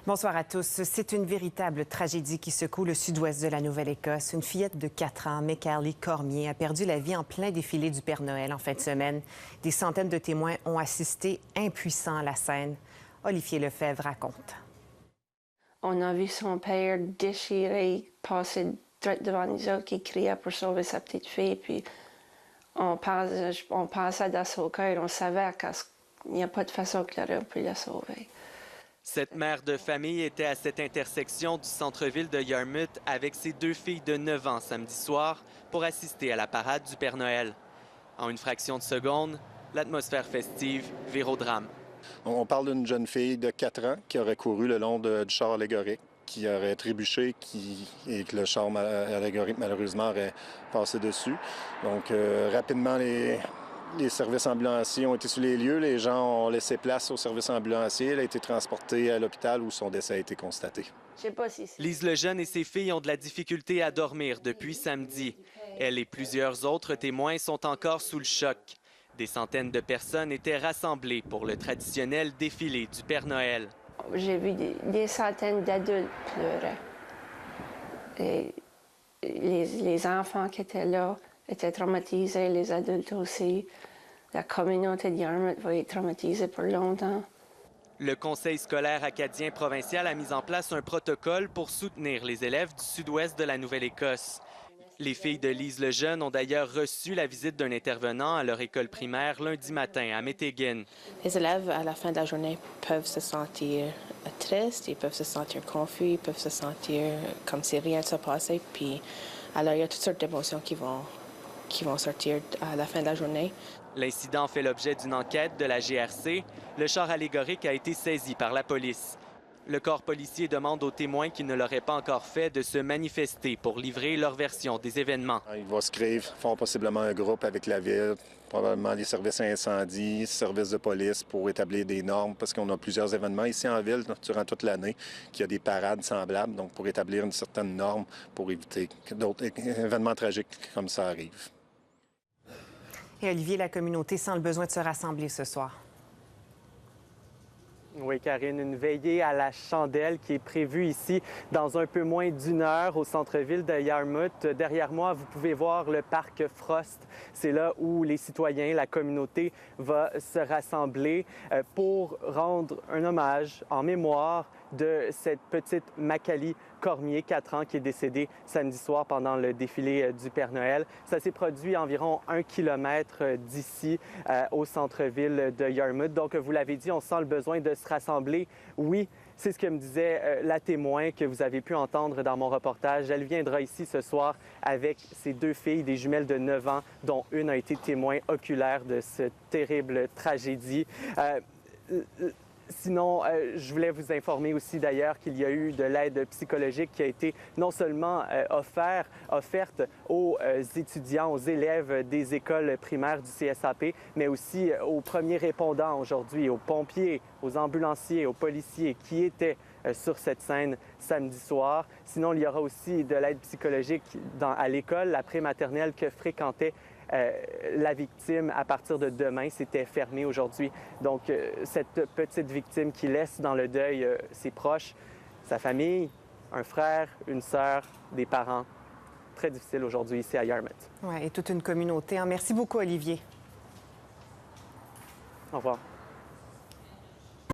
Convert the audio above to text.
Bonsoir à tous. C'est une véritable tragédie qui secoue le sud-ouest de la Nouvelle-Écosse. Une fillette de 4 ans, Mickaëlie Cormier, a perdu la vie en plein défilé du Père Noël en fin de semaine. Des centaines de témoins ont assisté impuissants à la scène. Olivier Lefebvre raconte. On a vu son père déchiré, passer direct devant nous autres, qui criait pour sauver sa petite fille. Puis on pensait dans son cœur, on savait qu'il n'y a pas de façon qu'il aurait pu la sauver. Cette mère de famille était à cette intersection du centre-ville de Yarmouth avec ses 2 filles de 9 ans samedi soir pour assister à la parade du Père Noël. En une fraction de seconde, l'atmosphère festive vire au drame. On parle d'une jeune fille de 4 ans qui aurait couru le long du char allégorique, qui aurait trébuché et que le char allégorique, malheureusement, aurait passé dessus. Donc, rapidement, les services ambulanciers ont été sur les lieux. Les gens ont laissé place aux services ambulanciers. Elle a été transportée à l'hôpital où son décès a été constaté. Je sais pas si Lise Lejeune et ses filles ont de la difficulté à dormir depuis samedi. Elle et plusieurs autres témoins sont encore sous le choc. Des centaines de personnes étaient rassemblées pour le traditionnel défilé du Père Noël. J'ai vu des centaines d'adultes pleurer. Et les enfants qui étaient là étaient traumatisés, les adultes aussi. La communauté de Yarmouth va être traumatisée pour longtemps. Le Conseil scolaire acadien provincial a mis en place un protocole pour soutenir les élèves du sud-ouest de la Nouvelle-Écosse. Les filles de Lise Lejeune ont d'ailleurs reçu la visite d'un intervenant à leur école primaire lundi matin à Meteghan. Les élèves, à la fin de la journée, peuvent se sentir tristes, ils peuvent se sentir confus, ils peuvent se sentir comme si rien ne se passait. Puis, alors, il y a toutes sortes d'émotions qui vont sortir à la fin de la journée. L'incident fait l'objet d'une enquête de la GRC. Le char allégorique a été saisi par la police. Le corps policier demande aux témoins qui ne l'auraient pas encore fait de se manifester pour livrer leur version des événements. Il va se créer fort possiblement un groupe avec la ville, probablement les services incendie, services de police pour établir des normes, parce qu'on a plusieurs événements ici en ville durant toute l'année, qu'il y a des parades semblables, donc pour établir une certaine norme pour éviter que d'autres événements tragiques comme ça arrivent. Et Olivier, la communauté sent le besoin de se rassembler ce soir. Oui, Karine, une veillée à la chandelle qui est prévue ici dans un peu moins d'1 heure au centre-ville de Yarmouth. Derrière moi, vous pouvez voir le parc Frost. C'est là où les citoyens, la communauté va se rassembler pour rendre un hommage en mémoire de cette petite Mickaëlie Cormier, 4 ans, qui est décédée samedi soir pendant le défilé du Père Noël. Ça s'est produit à environ 1 kilomètre d'ici, au centre-ville de Yarmouth. Donc, vous l'avez dit, on sent le besoin de se rassembler. Oui, c'est ce que me disait la témoin que vous avez pu entendre dans mon reportage. Elle viendra ici ce soir avec ses 2 filles, des jumelles de 9 ans, dont une a été témoin oculaire de cette terrible tragédie. Sinon, je voulais vous informer aussi d'ailleurs qu'il y a eu de l'aide psychologique qui a été non seulement offerte aux étudiants, aux élèves des écoles primaires du CSAP, mais aussi aux premiers répondants aujourd'hui, aux pompiers, aux ambulanciers, aux policiers qui étaient sur cette scène samedi soir. Sinon, il y aura aussi de l'aide psychologique à l'école, la prématernelle que fréquentait la victime à partir de demain. C'était fermé aujourd'hui. Donc, cette petite victime qui laisse dans le deuil ses proches, sa famille, un frère, une sœur, des parents. Très difficile aujourd'hui ici à Yarmouth. Oui, et toute une communauté. Merci beaucoup, Olivier. Au revoir.